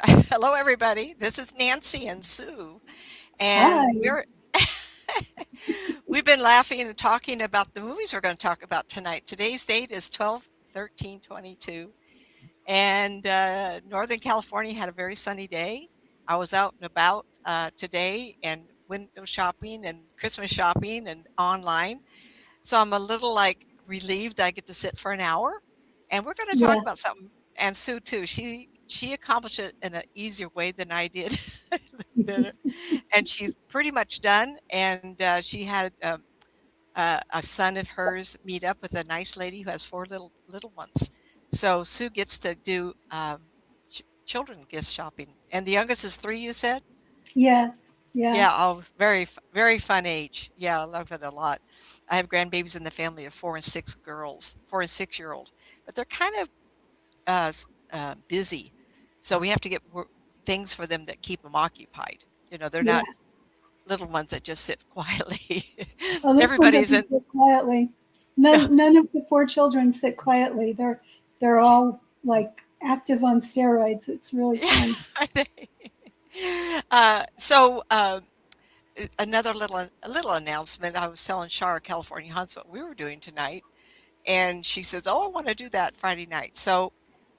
Hello, everybody. This is Nancy and Sue, Hi. and we've been laughing and talking about the movies we're going to talk about tonight. Today's date is 12/13/22, and Northern California had a very sunny day. I was out and about today and window shopping and Christmas shopping and online, so I'm a little like relieved I get to sit for an hour, and we're going to talk Yeah. about something. And Sue too. She accomplished it in an easier way than I did. Better. And she's pretty much done. And she had a son of hers meet up with a nice lady who has four little ones. So Sue gets to do children gift shopping. And the youngest is 3, you said? Yes. Yeah. Yeah, oh, very fun age. Yeah, I love it a lot. I have grandbabies in the family of 4 and 6 girls, 4 and 6-year-old, but they're kind of busy, so we have to get things for them that keep them occupied. They're Yeah. not little ones that just sit quietly. Oh, this one Everybody's doesn't in. sit quietly. None of the four children sit quietly. They're all like active on steroids. It's really fun. I think. So another little announcement. I was telling Shara, California Hunts, what we were doing tonight, and she says, "Oh, I want to do that Friday night." So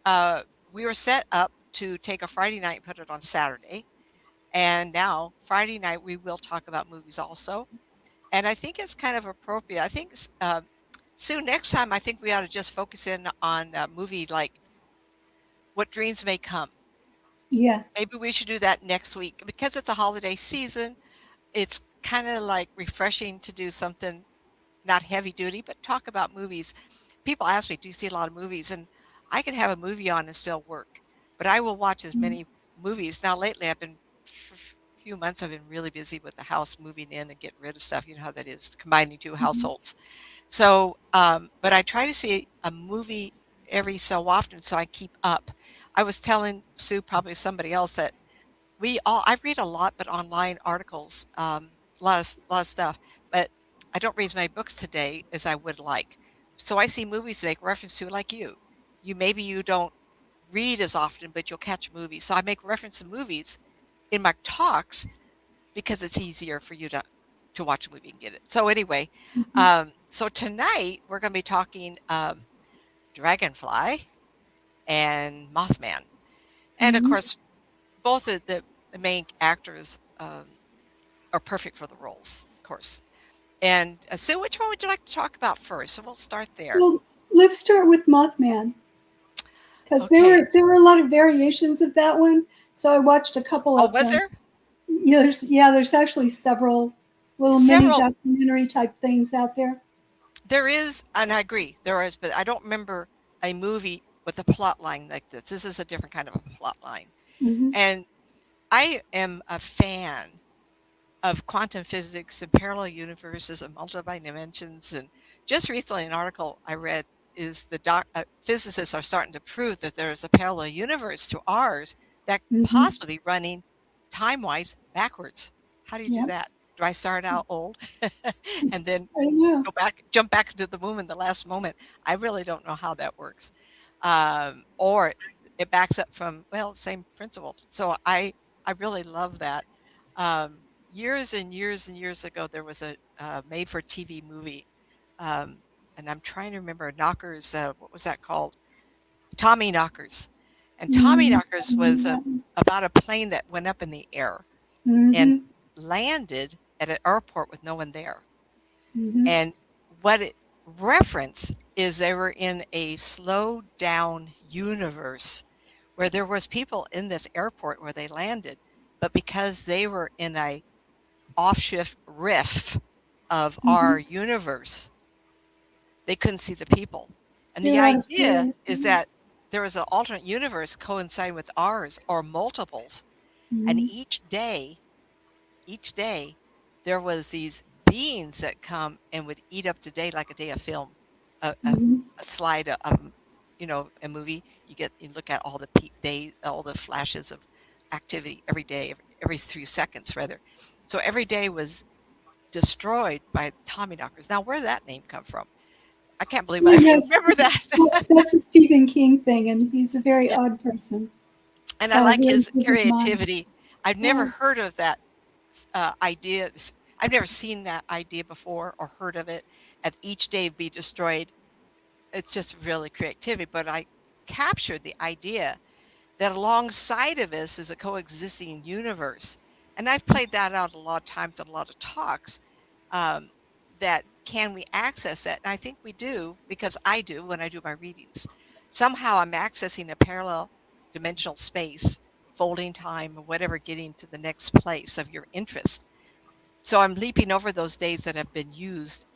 uh, we were set up to take a Friday night and put it on Saturday. And now, Friday night, we will talk about movies also. And I think it's kind of appropriate. I think, Sue, next time, I think we ought to just focus in on a movie like What Dreams May Come. Yeah. Maybe we should do that next week because it's a holiday season. It's kind of like refreshing to do something not heavy duty, but talk about movies. People ask me, "Do you see a lot of movies?" And I can have a movie on and still work, but I will watch as Mm-hmm. many movies. Now, lately, for a few months, I've been really busy with the house moving in and getting rid of stuff. You know how that is, combining two households. So, but I try to see a movie every so often so I keep up. I was telling Sue, probably somebody else, that I read a lot, but online articles, a lot of stuff, but I don't read as many books today as I would like. So I see movies to make reference to, like you. Maybe you don't read as often, but you'll catch movies. So I make reference to movies in my talks because it's easier for you to watch a movie and get it. So anyway, Mm-hmm. so tonight we're going to be talking Dragonfly and Mothman, and of Mm-hmm. course both of the main actors are perfect for the roles, of course. And Sue, which one would you like to talk about first? So we'll start there. Well, let's start with Mothman because Okay. there were a lot of variations of that one. So I watched a couple Oh, of was them. there There's actually several little mini several? documentary type things out there. There is, and I agree, there is, but I don't remember a movie with a plot line like this. This is a different kind of a plot line. Hmm. And I am a fan of quantum physics and parallel universes and multiple dimensions. And just recently, an article I read is physicists are starting to prove that there is a parallel universe to ours that Hmm. possibly running time wise backwards. How do you do Yeah. that? Do I start out old and then I don't know. jump back into the womb in the last moment? I really don't know how that works. Or it backs up from, well, same principle. So I really love that. Years and years and years ago, there was a made-for-TV movie, um, and I'm trying to remember Knockers. What was that called? Tommy Knockers. And Tommy Knockers was about a plane that went up in the air and Mm-hmm. landed at an airport with no one there. Hmm. And what it referenced is they were in a slowed down universe where there was people in this airport where they landed, but because they were in a offshift riff of Hmm. our universe, they couldn't see the people. And They the were out of idea phase. is that there was an alternate universe coinciding with ours or multiples. And Mm-hmm. each day, there was these beings that come and would eat up the day like a day of film, Hmm. a slide of, a movie. You look at all the day, all the flashes of activity every day, every 3 seconds rather. So every day was destroyed by Tommyknockers. Now, where did that name come from? I can't believe I Yes, remember that. that's a Stephen King thing, and he's a very Yeah. odd person. And I like Very his vivid mind. creativity. I've never Yeah, heard of that idea. I've never seen that idea before or heard of it. At each day be destroyed. It's just really creativity. But I captured the idea that alongside of us is a coexisting universe. And I've played that out a lot of times in a lot of talks. Um, that can we access that? And I think we do because I do when I do my readings. Somehow I'm accessing a parallel dimensional space, folding time, or whatever, getting to the next place of your interest. So I'm leaping over those days that have been used,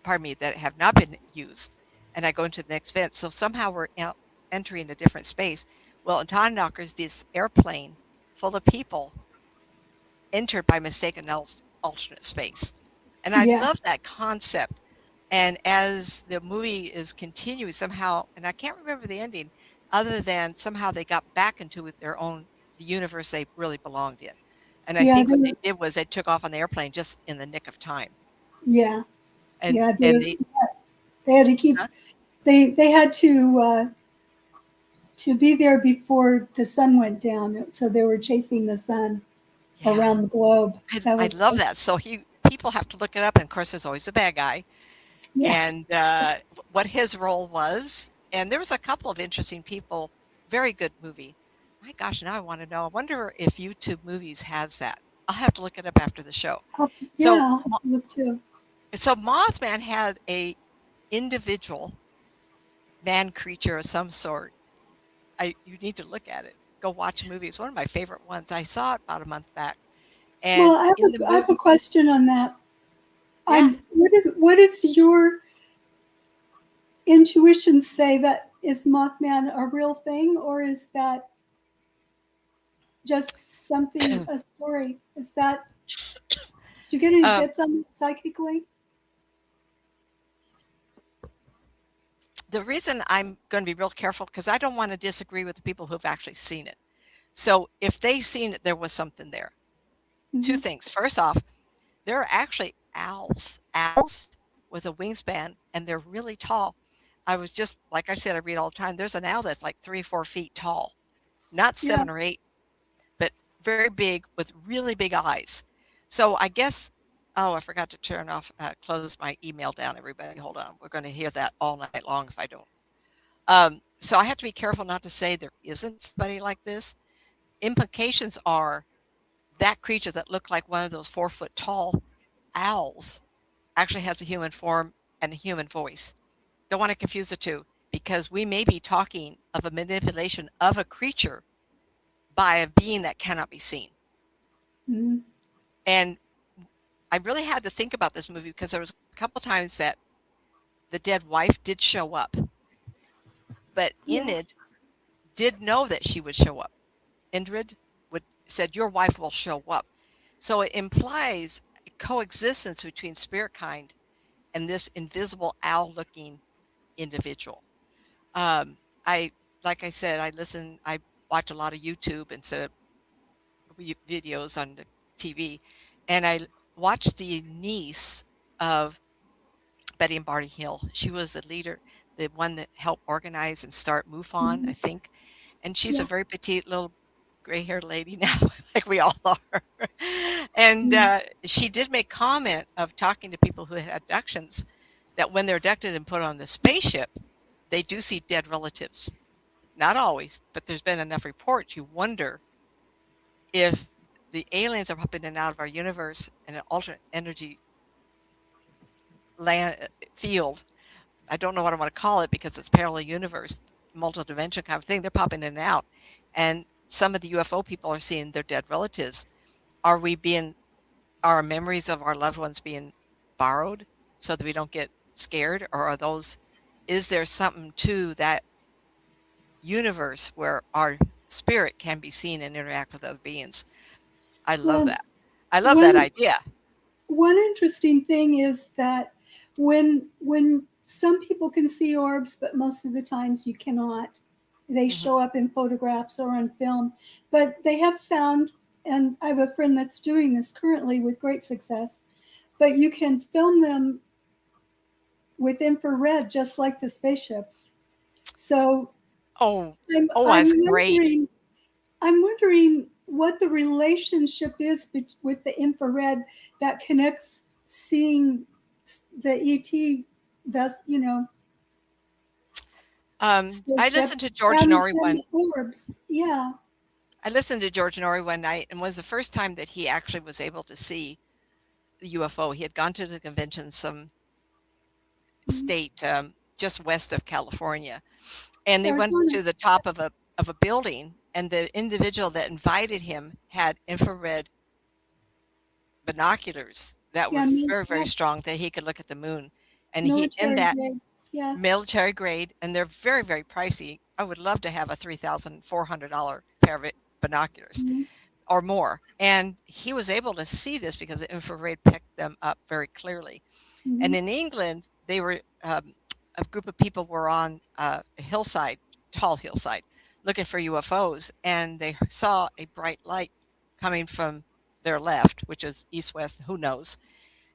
pardon me, that have not been used, and I go into the next event. So somehow we're entering a different space. Well, in Time Knockers, this airplane full of people entered by mistake an alternate space. And I yeah, love that concept. And as the movie is continuing somehow, and I can't remember the ending, other than somehow they got back into their own the universe they really belonged in. And I yeah. think what they did was they took off on the airplane just in the nick of time. Yeah, And yeah. and they They had to huh? keep. They had to be there before the sun went down, so they were chasing the sun Yeah. around the globe. That I was love that. So people have to look it up, and of course, there's always a bad guy, yeah. and what his role was. And there was a couple of interesting people. Very good movie. My gosh, now I want to know. I wonder if YouTube Movies has that. I'll have to look it up after the show. So, I'll have to look too. so Mothman had a individual man creature of some sort. You need to look at it. Go watch a movie. It's one of my favorite ones. I saw it about a month back, Well, and in the I movie, have a question on that. yeah. What is your intuition say, that is Mothman a real thing, or is that just something, a story? Is that, do you get any um, hits on it psychically? the reason I'm going to be real careful because I don't want to disagree with the people who've actually seen it. So if they seen it, there was something there. Two Hmm. things. First off, there are actually owls with a wingspan, and they're really tall. I was just like I said, I read all the time. There's an owl that's like 3 or 4 feet tall, not Yeah. 7 or 8, but very big with really big eyes. So I guess. Oh, I forgot to close my email down. Everybody, hold on. We're going to hear that all night long if I don't. So I have to be careful not to say there isn't somebody like this. Implications are that creature that looked like one of those 4 foot tall owls actually has a human form and a human voice. Don't want to confuse the two because we may be talking of a manipulation of a creature by a being that cannot be seen. Hmm. And I really had to think about this movie because there was a couple times that the dead wife did show up, but Yeah. Enid did know that she would show up. Indrid would said your wife will show up. So it implies a coexistence between spirit kind and this invisible owl looking individual. Um, I like I said, I watch a lot of YouTube instead of videos on the TV, and I watched the niece of Betty and Barney Hill. She was the leader, the one that helped organize and start MUFON, Hmm. I think. And she's a Yeah. very petite little gray-haired lady now, like we all are. And Mm. she did make comment of talking to people who had abductions that when they're abducted and put on the spaceship, they do see dead relatives. Not always, but there's been enough reports. You wonder if the aliens are popping in and out of our universe in an alternate energy land field. I don't know what I want to call it because it's parallel universe, multi-dimension kind of thing. They're popping in and out, and some of the UFO people are seeing their dead relatives. Are we being our memories of our loved ones being borrowed so that we don't get scared, or are those? Is there something to that universe where our spirit can be seen and interact with other beings? I love Well, that. I love that one idea. one interesting thing is that when some people can see orbs, but most of the times you cannot. They Hmm. show up in photographs or on film, but they have found, and I have a friend that's doing this currently with great success. But you can film them with infrared, just like the spaceships. So Oh, I'm oh, I'm that's great. wondering I'm wondering what the relationship is with the infrared that connects seeing the ET, I spaceship listened to George and Norrie and one. the orbs. Yeah. I listened to George Norrie one night, and was the first time that he actually was able to see the UFO. He had gone to the convention, some Mhm. state just west of California, and they went Arizona. to the top of a building, and the individual that invited him had infrared binoculars that were Yeah, very, very yeah, strong that he could look at the moon. And he in military that grade. Yeah. military grade, and they're very, very pricey. I would love to have a $3,400 pair of binoculars Mhm. or more. And he was able to see this because the infrared picked them up very clearly. And Mhm. in England, they were a group of people were on a hillside, tall hillside, looking for UFOs, and they saw a bright light coming from their left, which is east west, who knows.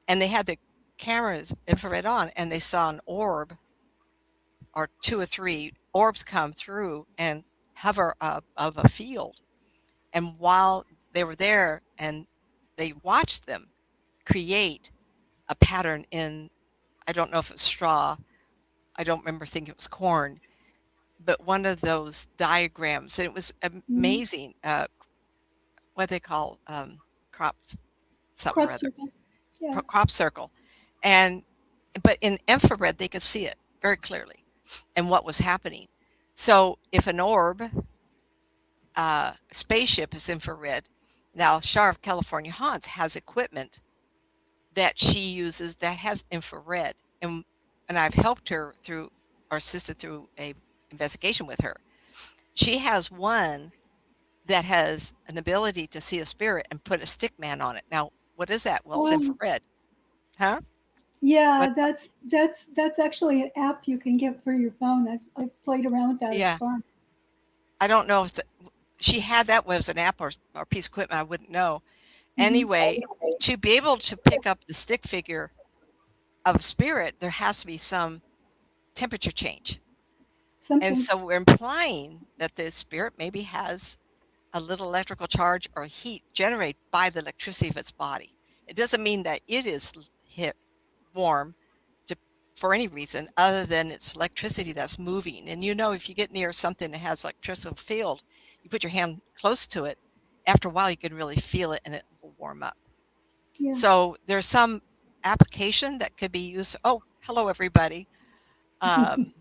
And they had the cameras infrared on, and they saw an orb or two or three orbs come through and hover up of a field. And while they were there, and they watched them create a pattern in, I don't know if it's straw, I don't remember thinking it was corn, but one of those diagrams, and it was Mhm. amazing. What they call crops, something or Crop other, circle. Yeah. crop circle, and but in infrared they could see it very clearly, and what was happening. So if an orb, spaceship is infrared, now Shar of California Haunts has equipment that she uses that has infrared, and I've helped her through or assisted through a investigation with her. She has one that has an ability to see a spirit and put a stick man on it. Now, what is that? Well, it's Oh, infrared. Huh? yeah. What? That's actually an app you can get for your phone. I've played around with that. It's Yeah. fun. I don't know if she had that was an app or piece of equipment. I wouldn't know. Hmm. Anyway, to be able to pick up the stick figure of spirit, there has to be some temperature change. And Something. so we're implying that the spirit maybe has a little electrical charge or heat generated by the electricity of its body. It doesn't mean that it is hit warm to, for any reason other than it's electricity that's moving. And if you get near something that has electrical field, you put your hand close to it, after a while you can really feel it and it will warm up. Yeah. So there's some application that could be used. Oh, hello everybody. Um,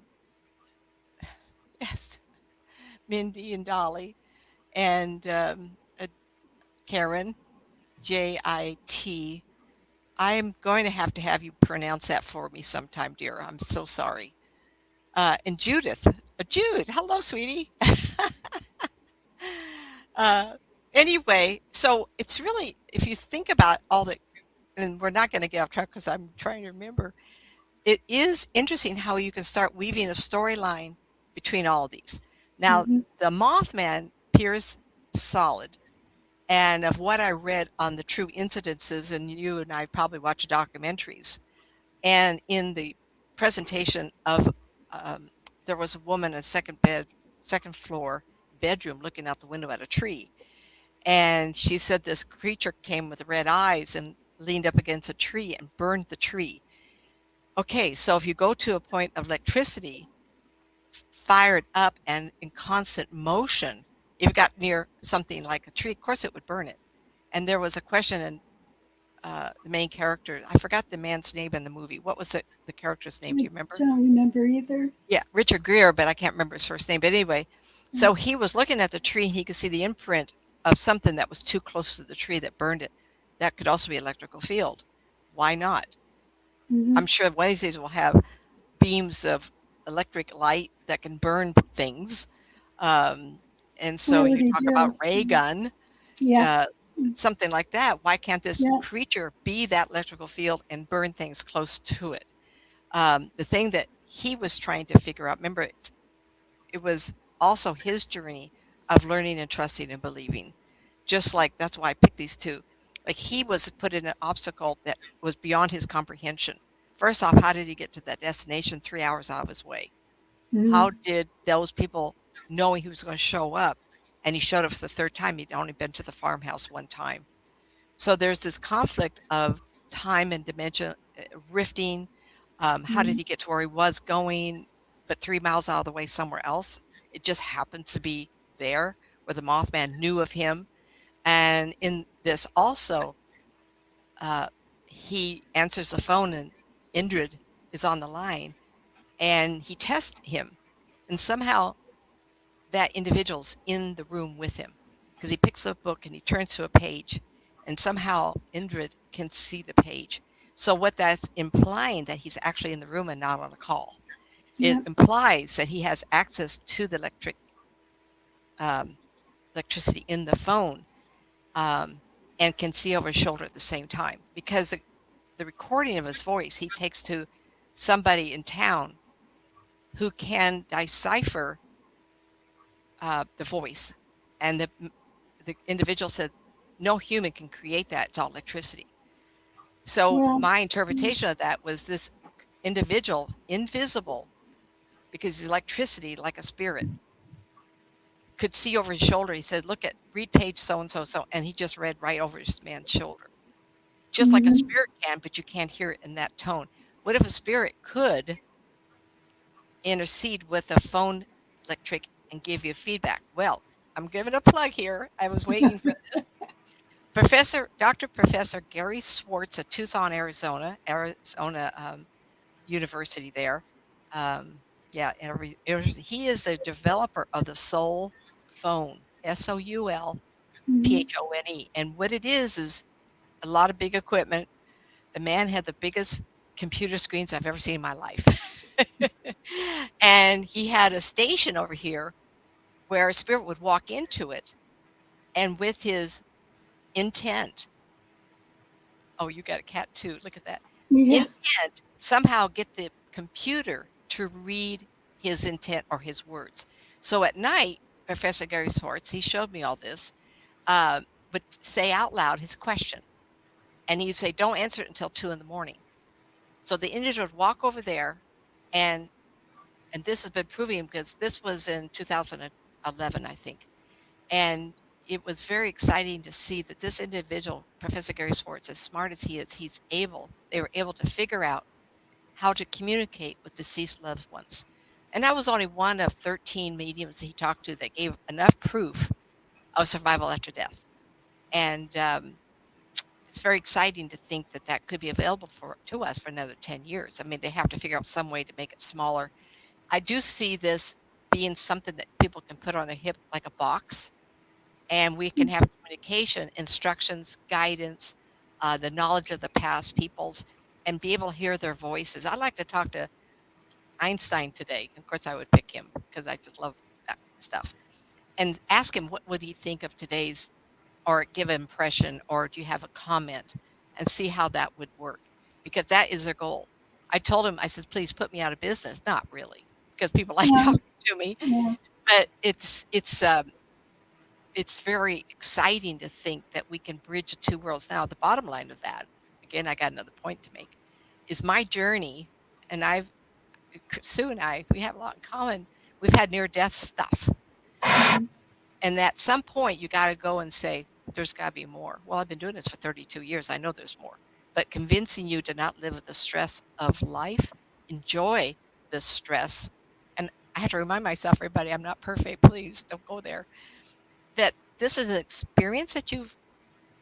yes, Mindy and Dolly and Karen, JIT. I am going to have you pronounce that for me sometime, dear. I'm so sorry. And Judith, Jude, hello, sweetie. uh, anyway, so it's really, if you think about all the, and we're not going to get off track because I'm trying to remember, it is interesting how you can start weaving a storyline between all of these. Now, Hmm. the Mothman appears solid. And of what I read on the true incidences, and you and I probably watch documentaries, and in the presentation of, um, there was a woman in a second floor bedroom looking out the window at a tree, and she said this creature came with red eyes and leaned up against a tree and burned the tree. Okay, so if you go to a point of electricity fired up and in constant motion, if it got near something like a tree, of course it would burn it. And there was a question, and the main character, I forgot the man's name in the movie. What was the character's name? Do I you remember? don't remember either. Yeah, Richard Gere, but I can't remember his first name. But anyway, Yeah. so he was looking at the tree and he could see the imprint of something that was too close to the tree that burned it. That could also be electrical field. Why not? Hmm. I'm sure one of these days we'll have beams of electric light that can burn things. Um, and We so you already talk about do. ray Mhm. gun, Yeah. uh, something like that. Why can't this Yeah. creature be that electrical field and burn things close to it? The thing that he was trying to figure out, remember, it was also his journey of learning and trusting and believing. Just like that's why I picked these two. Like he was put in an obstacle that was beyond his comprehension. First off, how did he get to that destination 3 hours out of his way? Mm-hmm. How did those people, knowing he was going to show up, and he showed up for the third time, he'd only been to the farmhouse one time. So there's this conflict of time and dimension rifting. How did Mm-hmm. he get to where he was going, but 3 miles out of the way somewhere else? It just happened to be there where the Mothman knew of him. And in this also, uh, he answers the phone and Indrid is on the line and he tests him. And somehow that individual's in the room with him because he picks up a book and he turns to a page and somehow Indrid can see the page. So what that's implying that he's actually in the room and not on a call. It Yep. implies that he has access to the um, electricity in the phone um, and can see over his shoulder at the same time because the recording of his voice he takes to somebody in town who can decipher the voice. And the individual said, no human can create that. It's all electricity. So Well, my mm-hmm. interpretation of that was this individual, invisible, because his electricity, like a spirit, could see over his shoulder. He said, look at, read page so and so, so. And he just read right over his man's shoulder, just like a spirit can, but you can't hear it in that tone. What if a spirit could intercede with a phone electric and give you feedback? Well, I'm giving a plug here. I was waiting for this. Dr. Professor Gary Swartz at Tucson, Arizona University there. Um, yeah, he is the developer of the Soul Phone, Mm-hmm. SOULPHONE. And what it is a lot of big equipment. The man had the biggest computer screens I've ever seen in my life. And he had a station over here where a spirit would walk into it and with his intent, oh, you got a cat too. Look at that. Yeah. Intent, somehow get the computer to read his intent or his words. So at night, Professor Gary Swartz, he showed me all this, uh, would say out loud his question. And he'd say, don't answer it until 2 in the morning. So the individual would walk over there and this has been proving because this was in 2011, I think. And it was very exciting to see that this individual, Professor Gary Swartz, as smart as he is, they were able to figure out how to communicate with deceased loved ones. And that was only one of 13 mediums that he talked to that gave enough proof of survival after death. And it's very exciting to think that that could be available to us for another 10 years. I mean, they have to figure out some way to make it smaller. I do see this being something that people can put on their hip like a box and we can have communication, instructions, guidance, the knowledge of the past peoples, and be able to hear their voices. I'd like to talk to Einstein today. Of course, I would pick him because I just love that stuff. And ask him what would he think of today's, or give an impression, or do you have a comment, and see how that would work, because that is their goal. I told him, I said, please put me out of business. Not really, because people like Yeah. talking to me, Yeah. but it's very exciting to think that we can bridge the two worlds. Now, the bottom line of that, again, I got another point to make, is my journey, and Sue and I, we have a lot in common. We've had near death stuff. Mm-hmm. And at some point, you got to go and say, there's got to be more. Well, I've been doing this for 32 years. I know there's more. But convincing you to not live with the stress of life, enjoy the stress. And I have to remind myself, everybody, I'm not perfect. Please don't go there. That this is an experience that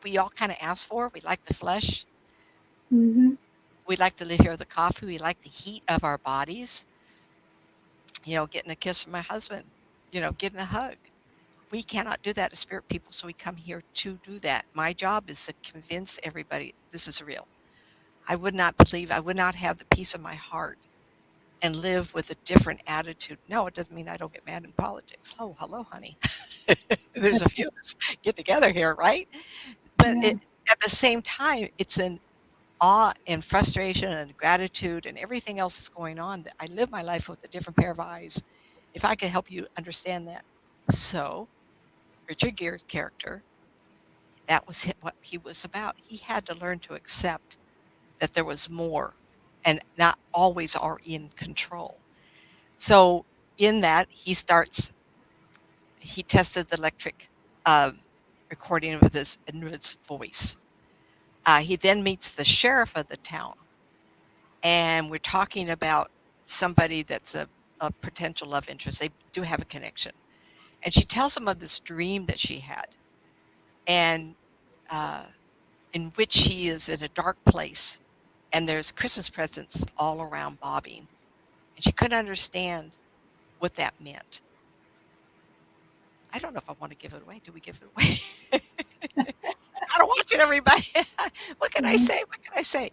we all kind of ask for. We like the flesh. Mm-hmm. We like to live here with the coffee. We like the heat of our bodies. Getting a kiss from my husband, getting a hug. We cannot do that as spirit people, so we come here to do that. My job is to convince everybody this is real. I would not have the peace of my heart and live with a different attitude. No, it doesn't mean I don't get mad in politics. Oh, hello, honey. There's a few of us get together here, right? But Yeah. at the same time, it's an awe and frustration and gratitude and everything else that's going on that I live my life with a different pair of eyes. If I could help you understand that. So, Richard Gere's character, that was what he was about. He had to learn to accept that there was more. and not always are in control. So in that, he tested the electric um, recording of this Inwood's voice. He then meets the sheriff of the town, and we're talking about somebody that's a potential love interest. They do have a connection. And she tells him of this dream that she had, and uh, in which she is in a dark place, and there's Christmas presents all around bobbing. And she couldn't understand what that meant. I don't know if I want to give it away. Do we give it away? Gotta watch it, everybody. What can I Mhm. say? What can I say?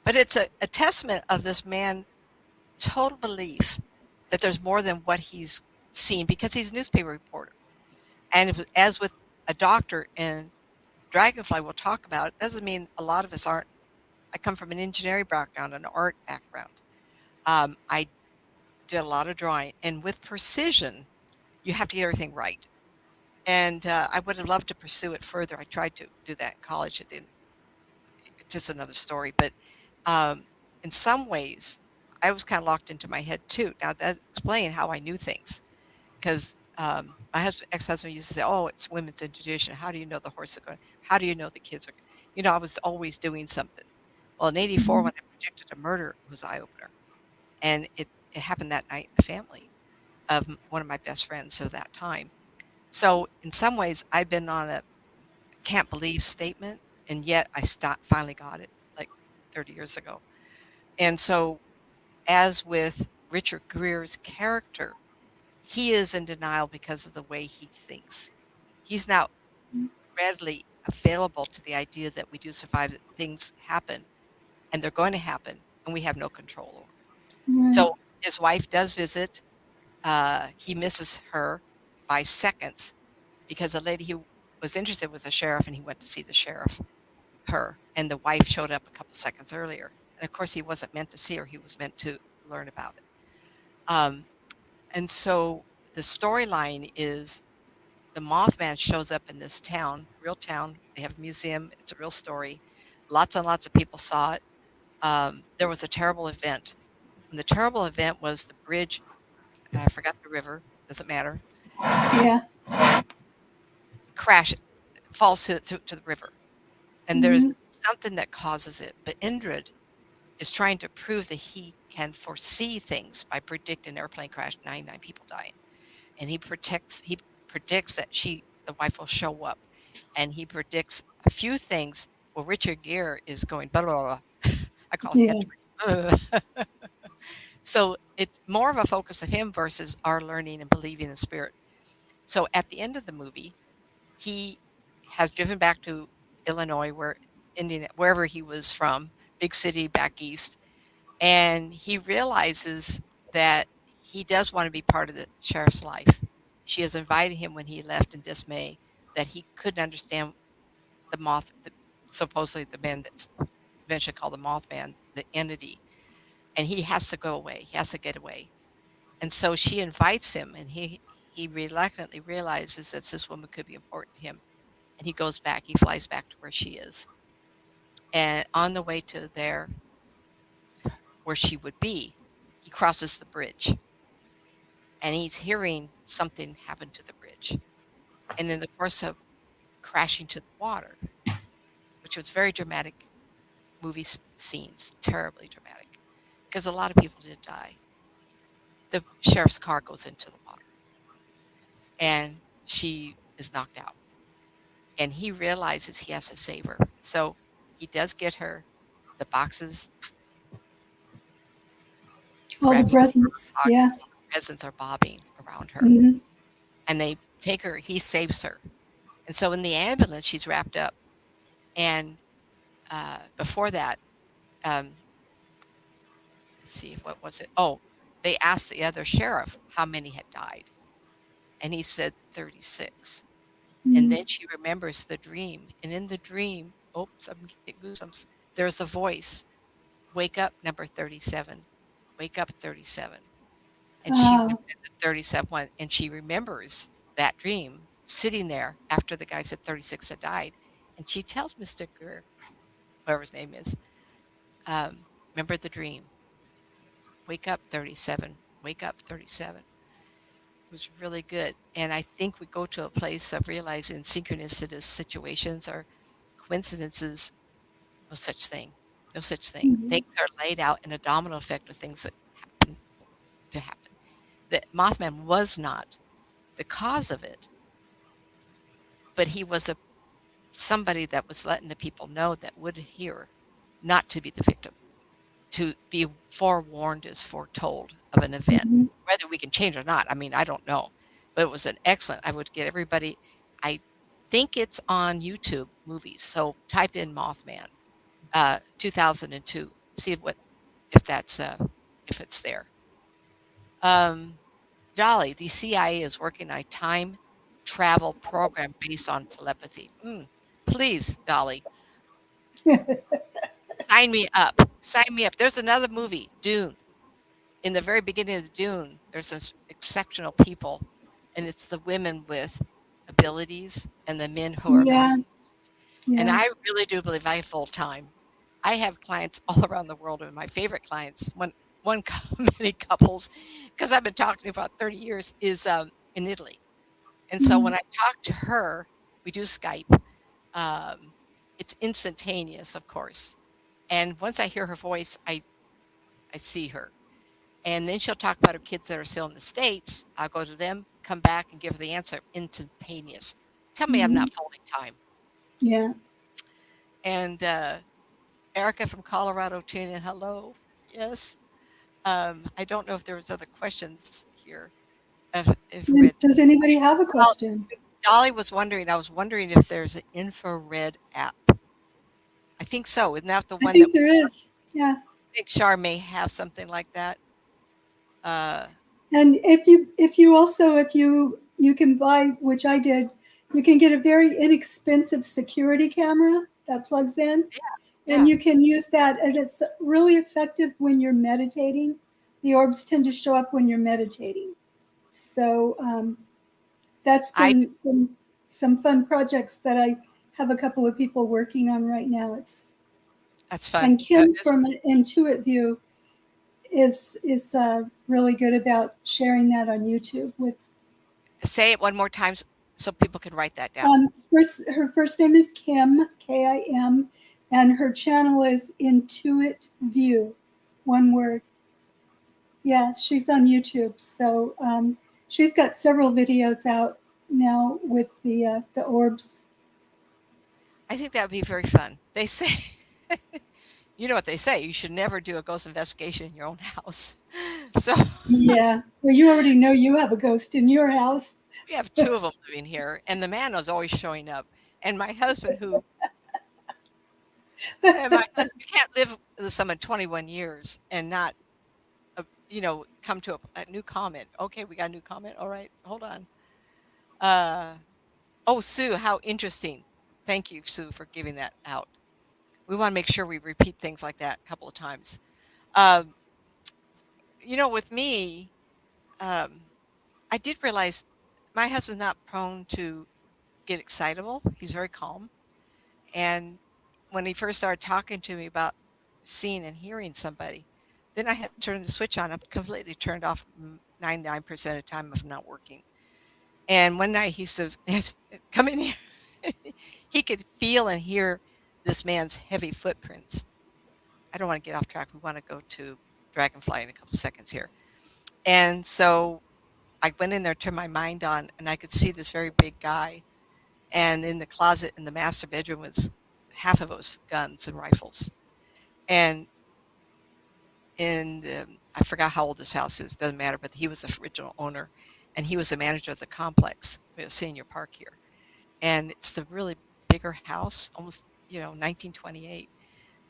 But it's a testament of this man total belief that there's more than what he's seen because he's a newspaper reporter. And as with a doctor in Dragonfly, we'll talk about, it doesn't mean a lot of us aren't. I come from an engineering background, an art background. I did a lot of drawing, and with precision, you have to get everything right. And I would have loved to pursue it further. I tried to do that in college. It didn't. It's just another story. But um, in some ways, I was kind of locked into my head too. Now that explains how I knew things because my ex-husband used to say, "Oh, it's women's intuition. How do you know the horse is going? How do you know the kids are?" I was always doing something. Well, in '84, Mhm. when I predicted a murder, it was eye opener, and it happened that night in the family of one of my best friends of that time. So in some ways, I've been on a can't believe statement, and yet I stopped, finally got it like 30 years ago. And so, as with Richard Greer's character, he is in denial because of the way he thinks. He's not readily available to the idea that we do survive, that things happen and they're going to happen and we have no control over. Right. So his wife does visit. He misses her by seconds because the lady he was interested was a sheriff and he went to see the sheriff, her, and the wife showed up a couple seconds earlier. And of course, he wasn't meant to see her, he was meant to learn about it. Um, and so the storyline is the Mothman shows up in this town, real town. They have a museum. It's a real story. Lots and lots of people saw it. There was a terrible event. And the terrible event was the bridge. I forgot the river. Doesn't matter. Yeah. Crash falls to the river. And there's Mhm. something that causes it. But Indrid is trying to prove that he can foresee things by predicting an airplane crash, 99 people dying. And he predicts that the wife will show up, and he predicts a few things. Well, Richard Gere is going blah blah blah. I call it Yeah. head turning. So it's more of a focus of him versus our learning and believing in spirit. So at the end of the movie, he has driven back to Illinois, where Indiana, wherever he was from, big city back east, and he realizes that he does want to be part of the sheriff's life. She has invited him when he left in dismay that he couldn't understand supposedly the man that's eventually called the Mothman, the entity, and he has to go away. He has to get away. And so she invites him, and he reluctantly realizes that this woman could be important to him. And he goes back. He flies back to where she is, and on the way to there, where she would be, he crosses the bridge and he's hearing something happen to the bridge. And in the course of crashing to the water, which was very dramatic movie scenes, terribly dramatic, because a lot of people did die. The sheriff's car goes into the water and she is knocked out. And he realizes he has to save her. So he does get her the boxes, All the grabbing presents. the box, Yeah. presents are bobbing around her. Mhm. And they take her, he saves her. And so in the ambulance, she's wrapped up. And before that, um, let's see, what was it? Oh, they asked the other sheriff how many had died, and he said 36. And Mhm. then she remembers the dream, and in the dream, oops, I'm getting goosebumps. There's a voice, "Wake up, number 37. Wake up, 37." And she was Oh. at the 37th one, and she remembers that dream sitting there after the guy said 36 had died, and she tells Mr. Greer, whoever his name is, Remember the dream. Wake up 37. Wake up 37. It was really good. And I think we go to a place of realizing synchronicitous situations or coincidences. No such thing. No such thing. Mhm. Things are laid out in a domino effect of things that happen to happen. The Mothman was not the cause of it, but he was somebody that was letting the people know that would hear not to be the victim, to be forewarned is foretold of an event. Mhm. Whether we can change or not, I mean, I don't know. But it was an excellent. I would get everybody. I think it's on YouTube movies. So type in Mothman, 2002. See what if that's if it's there. Um, Dolly, the CIA is working on a time travel program based on telepathy. Please, Dolly, sign me up. Sign me up. There's another movie, Dune. In the very beginning of Dune, there's some exceptional people, and it's the women with abilities and the men who are Yeah, imagined. And yeah. I really do believe I have full time. I have clients all around the world, and my favorite clients, many couples, because I've been talking for about 30 years, is in Italy. And so when Mm. I talk to her, we do Skype. Um, it's instantaneous, of course. And once I hear her voice, I see her. And then she'll talk about her kids that are still in the States. I'll go to them, come back, and give her the answer instantaneous. Tell me I'm Mhm. not folding time. Yeah. And Erica from Colorado tuned in. Hello. Yes. I don't know if there was other questions here. If And red. does anybody have a Well, question? Dolly was wondering. I was wondering if there's an infrared app. I think so. Isn't that the I one that think there is. Yeah. I think Shar may have something like that? Uh, And if you can buy, which I did, you can get a very inexpensive security camera that plugs in, yeah, and yeah. you can use that, and it's really effective when you're meditating. The orbs tend to show up when you're meditating. So that's I been some fun projects that I have a couple of people working on right now. It's That's fun. and Kim from Intuit View is really good about sharing that on YouTube with. Say it one more time so people can write that down. Her first name is Kim, Kim, and her channel is Intuit View, one word. Yeah, she's on YouTube. So she's got several videos out now with the orbs. I think that would be very fun. They say, you know what they say, you should never do a ghost investigation in your own house. So Yeah. Well, you already know you have a ghost in your house. we have two of them living here, and the man is always showing up. And my husband, you can't live with someone 21 years and not, come to a new comment. Okay, we got a new comment. All right, hold on. Uh, oh, Sue, how interesting. Thank you, Sue, for giving that out. We want to make sure we repeat things like that a couple of times. Um, with me, um, I did realize my husband's not prone to get excitable. He's very calm. And when he first started talking to me about seeing and hearing somebody, then I had to turn the switch on. I'm completely turned off 99% of the time if I'm not working. And one night he says, "Yes, come in here." He could feel and hear this man's heavy footprints. I don't want to get off track. We want to go to Dragonfly in a couple seconds here. And so I went in there, turned my mind on, and I could see this very big guy. And in the closet in the master bedroom was half of it was guns and rifles. And I forgot how old this house is, doesn't matter, but he was the original owner and he was the manager of the complex, Senior Park here. And it's the really bigger house, almost, 1928.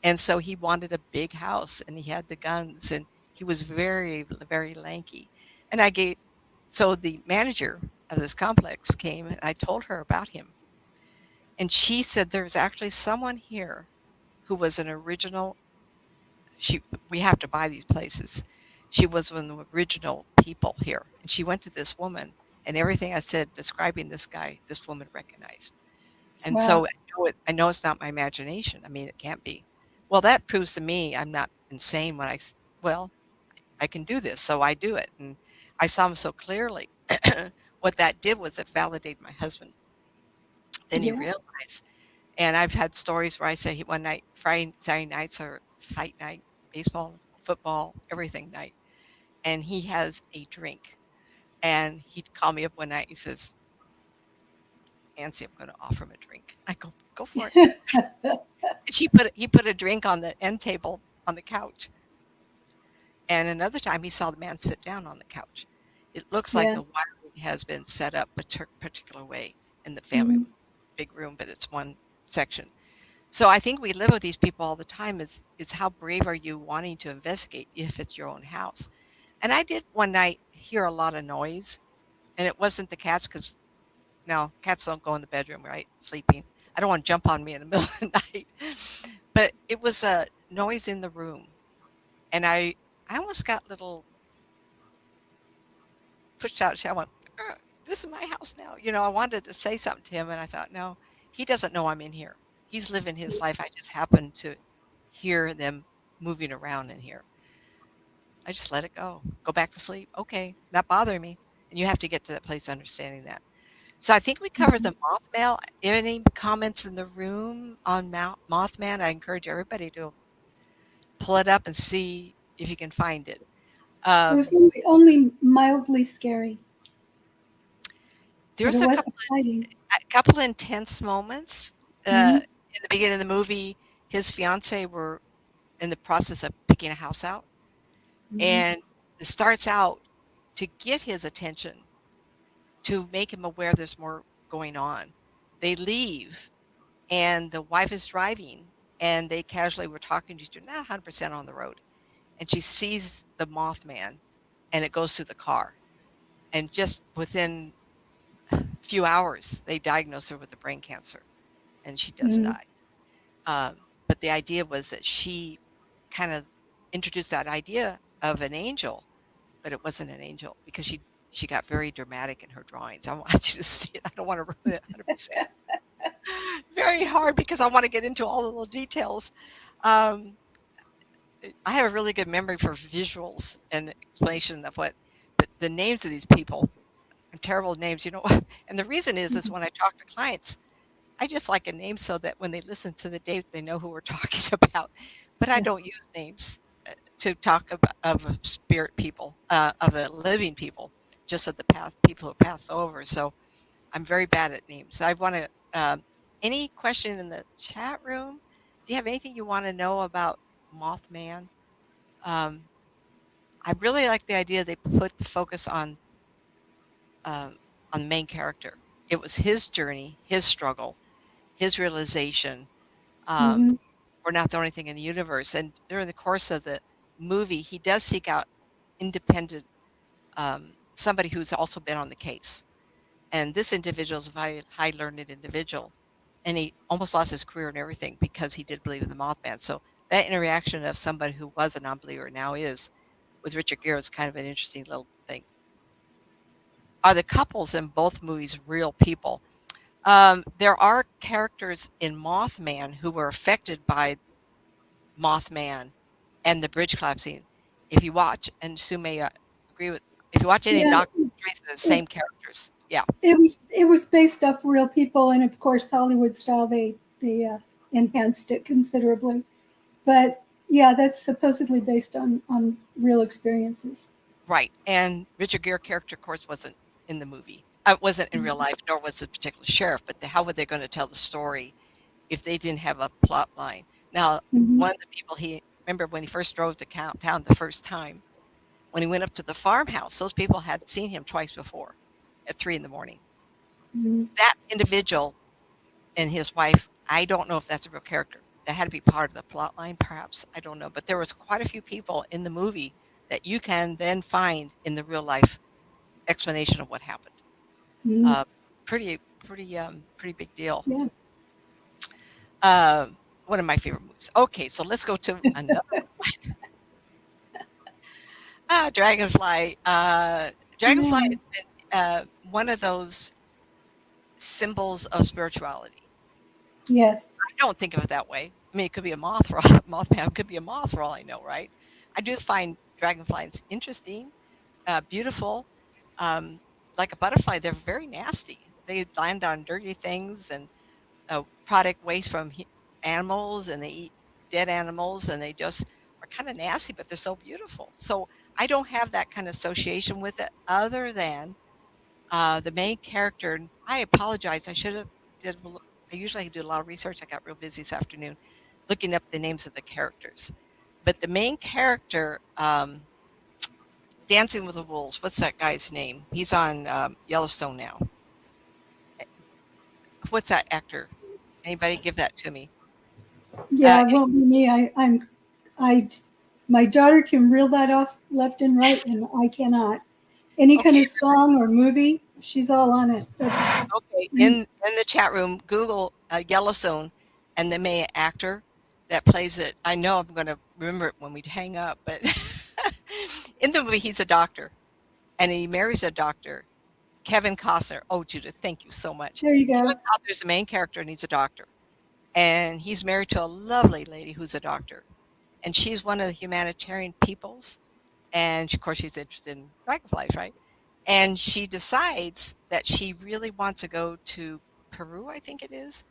And so he wanted a big house and he had the guns and he was very, very lanky. And so the manager of this complex came and I told her about him. And she said there's actually someone here who was an original. She We have to buy these places. She was one of the original people here. And she went to this woman and everything I said describing this guy, this woman recognized. And Wow. so I know it's not my imagination. I mean, it can't be. Well, that proves to me I'm not insane when well, I can do this, so I do it. And I saw him so clearly. What that did was it validated my husband. Then he Yeah. realized, and I've had stories where I say one night, Friday, Saturday nights are fight night, baseball, football, everything night, and he has a drink. And he'd call me up one night. He says, "Nancy, I'm going to offer him a drink." I go for it. And he put a drink on the end table on the couch. And another time he saw the man sit down on the couch. It looks like Yeah. the wiring has been set up a particular way in the family. Hmm. It's a big room, but it's one section. So I think we live with these people all the time. Is how brave are you wanting to investigate if it's your own house? And I did one night hear a lot of noise, and it wasn't the cats because no, cats don't go in the bedroom, right? Sleeping. I don't want to jump on me in the middle of the night. But it was a noise in the room, and I almost got little pushed out. I went, "This is my house now." I wanted to say something to him, and I thought, no, he doesn't know I'm in here. He's living his life. I just happened to hear them moving around in here. I just let it go. Go back to sleep. Okay, not bothering me. And you have to get to that place understanding that. So I think we covered the Mothman. Any comments in the room on Mothman? I encourage everybody to pull it up and see if you can find it. It was Um, only mildly scary, but there's it wasn't fighting. a couple intense moments. Hmm. In the beginning of the movie, his fiance were in the process of picking a house out, Hmm. and it starts out to get his attention to make him aware there's more going on. They leave, and the wife is driving, and they casually were talking to each other, not 100% on the road, and she sees the Mothman, and it goes through the car, and just within a few hours, they diagnose her with a brain cancer, and she does Hmm. die. But the idea was that she kind of introduced that idea of an angel, but it wasn't an angel because she got very dramatic in her drawings. I want you to see it. I don't want to ruin it 100%. Very hard because I want to get into all the little details. Um, I have a really good memory for visuals and explanation of but the names of these people and terrible names. And the reason is when I talk to clients, I just like a name so that when they listen to the date, they know who we're talking about. But I Yeah. don't use names to talk about of spirit people, of a living people, just of the past people who passed over. So I'm very bad at names. I want to. Any question in the chat room? Do you have anything you want to know about Mothman? Um, I really like the idea they put the focus um, on the main character. It was his journey, his struggle, his realization. Um, Hmm. we're not the only thing in the universe. And during the course of the movie, he does seek out independent somebody who's also been on the case. And this individual is a very high learned individual. And he almost lost his career and everything because he did believe in the Mothman. So that interaction of somebody who was a non-believer now is with Richard Gere is kind of an interesting little thing. Are the couples in both movies real people? There are characters in Mothman who were affected by Mothman and the bridge collapsing. If you watch, and Sue may agree with, if you watch any Yeah. documentaries, they're the It, same characters. Yeah, it was based off real people, and of course Hollywood style. They enhanced it considerably, but yeah, that's supposedly based on real experiences. right. And Richard Gere character, of course, wasn't in the movie. Wasn't in real life, nor was the particular sheriff. But how were they going to tell the story if they didn't have a plot line? Now, Hmm. one of the people he remember when he first drove to town the first time, when he went up to the farmhouse, those people had seen him twice before at 3 in the morning. Hmm. That individual and his wife, I don't know if that's a real character. That had to be part of the plot line, perhaps. I don't know. But there was quite a few people in the movie that you can then find in the real life explanation of what happened. Hmm. Uh, pretty big deal. Yeah. One of my favorite movies. Okay, so let's go to another one. Dragonfly. Dragonfly Yeah. has been one of those symbols of spirituality. Yes. I don't think of it that way. I mean, it could be a moth for Mothman could be a moth for all I know, right? I do find dragonflies interesting, beautiful. Um, like a butterfly, they're very nasty. They land on dirty things and product waste from animals, and they eat dead animals, and they just are kind of nasty, but they're so beautiful. So I don't have that kind of association with it, other than the main character. And I apologize. I should have did. I usually do a lot of research. I got real busy this afternoon, looking up the names of the characters. But the main character, Dancing with the Wolves. What's that guy's name? He's on Yellowstone now. Eh, What's that actor? Anybody give that to me? Yeah, it Any, won't be me. I, my daughter can reel that off left and right, and I cannot. Any kind okay, of song or movie, she's all on it. But okay. In the chat room, Google Yellowstone and the main actor that plays it. I know I'm going to remember it when we hang up, but in the movie, he's a doctor, and he marries a doctor, Kevin Costner. Oh, Judith, thank you so much. there you Kevin go. Costner's the main character, and he's a doctor, and he's married to a lovely lady who's a doctor, and she's one of the humanitarian peoples, and of course she's interested in dragonflies, right? And she decides that she really wants to go to Peru, I think it is,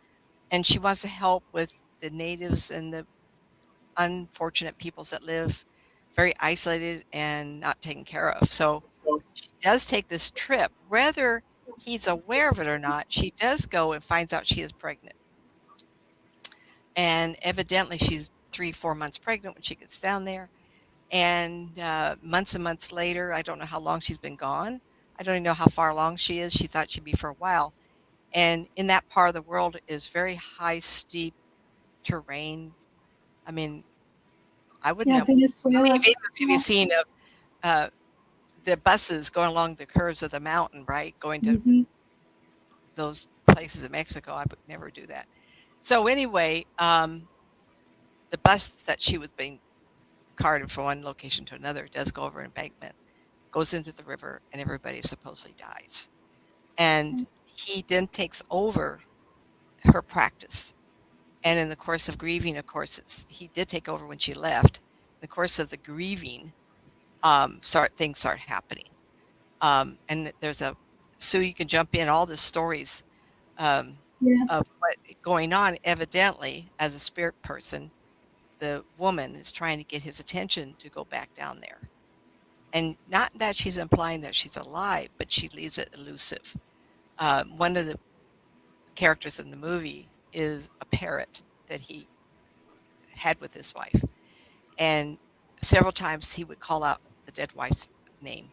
and she wants to help with the natives and the unfortunate peoples that live very isolated and not taken care of. So she does take this trip. Whether he's aware of it or not, she does go and finds out she is pregnant. And evidently, she's 3, 4 months pregnant when she gets down there. And months and months later, I don't know how long she's been gone. I don't even know how far along she is. She thought she'd be for a while. And in that part of the world is very high, steep terrain. I mean, I wouldn't Yeah, know. How many Venezuela. videos have you Yeah. seen of uh, the buses going along the curves of the mountain, right? Going to Hmm. those places in Mexico. I would never do that. So anyway, the bus that she was being carted from one location to another does go over an embankment, goes into the river, and everybody supposedly dies. And he then takes over her practice. And in the course of grieving, of course, he did take over when she left. In the course of the grieving, things start happening. And there's a so you can jump in all the stories um, Yeah, of what going on. Evidently, as a spirit person, the woman is trying to get his attention to go back down there. And not that she's implying that she's alive, but she leaves it elusive. One of the characters in the movie is a parrot that he had with his wife. And several times he would call out the dead wife's name.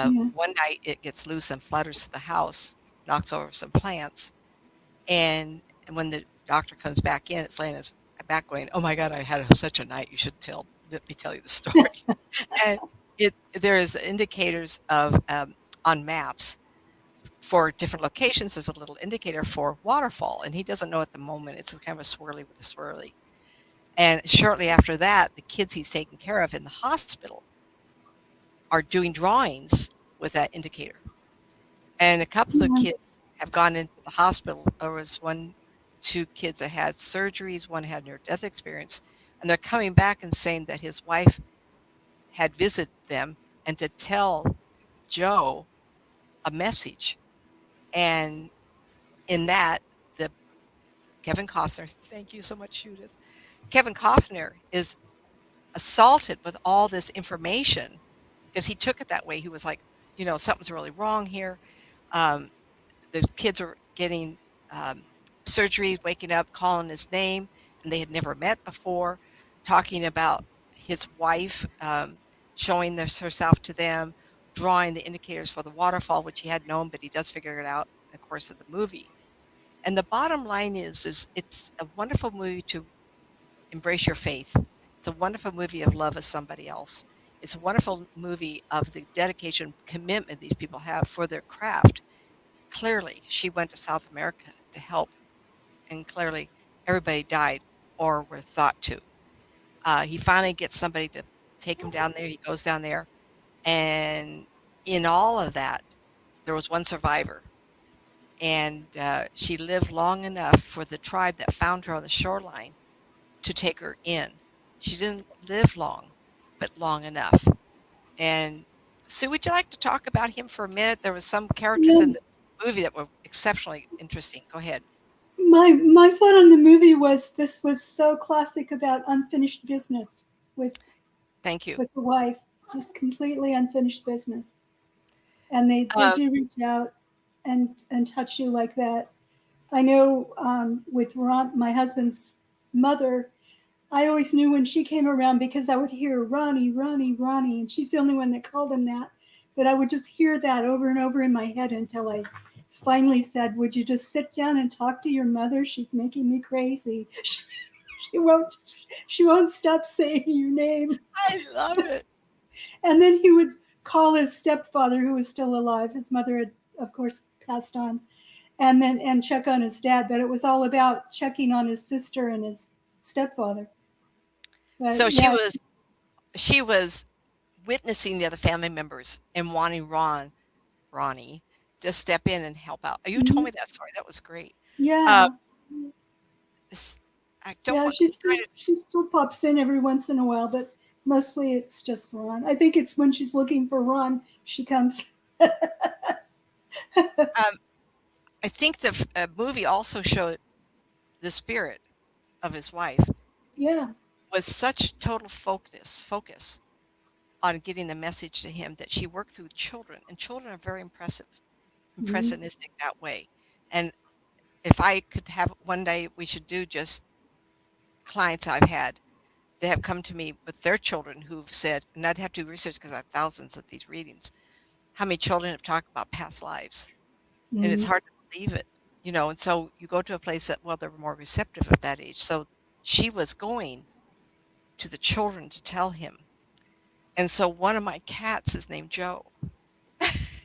yeah, One night it gets loose and flutters to the house, knocks over some plants, and when the doctor comes back in, it's laying his back going, "Oh my God, I had such a night. You should let me tell you the story." And there's indicators of on maps for different locations. There's a little indicator for waterfall, and he doesn't know at the moment. It's kind of a swirly with a swirly. And shortly after that, the kids he's taking care of in the hospital are doing drawings with that indicator. And a couple of yeah, kids have gone into the hospital. There was 2 kids that had surgeries, one had near-death experience, and they're coming back and saying that his wife had visited them and to tell Joe a message. And in that, the Kevin Costner, thank you so much, Judith. Kevin Costner is assaulted with all this information because he took it that way. He was like, something's really wrong here. Um, the kids were getting um, surgery, waking up, calling his name, and they had never met before, talking about his wife, showing herself to them, drawing the indicators for the waterfall, which he had known, but he does figure it out in the course of the movie. And the bottom line is it's a wonderful movie to embrace your faith. It's a wonderful movie of love of somebody else. It's a wonderful movie of the dedication, commitment these people have for their craft. Clearly, she went to South America to help, and clearly everybody died or were thought to. He finally gets somebody to take him down there. He goes down there, and in all of that, there was one survivor, and she lived long enough for the tribe that found her on the shoreline to take her in. She didn't live long, but long enough. And Sue, would you like to talk about him for a minute? There was some characters Yeah, in the movie that were exceptionally interesting. Go ahead. my thought on the movie was this was so classic about unfinished business with Thank you. with the wife, just completely unfinished business, and they Um, do reach out and touch you like that. I know with Ron, my husband's mother, I always knew when she came around because I would hear Ronnie, Ronnie, Ronnie, and she's the only one that called him that. But I would just hear that over and over in my head until I finally said, "Would you just sit down and talk to your mother? She's making me crazy. She won't she won't stop saying your name." I love it. And then he would call his stepfather, who was still alive. His mother had, of course, passed on, and check on his dad. But it was all about checking on his sister and his stepfather. But So yeah, she was witnessing the other family members and wanting Ronnie to step in and help out. You told mhm, me that story. That was great. Uh, yeah, this, I don't yeah. want trying to She still pops in every once in a while, but mostly it's just Ron. I think it's when she's looking for Ron she comes. um, I think the movie also showed the spirit of his wife Yeah. was such total focus on getting the message to him that she worked through children, and children are very Mhm. impressionistic that way. And if I could have one day, we should do just clients I've had that have come to me with their children who've said, and I'd have to do research because I have thousands of these readings, how many children have talked about past lives, and it's Mhm. hard to believe it, and so you go to a place that, well, they're more receptive at that age. So she was going to the children to tell him. And so one of my cats is named Joe.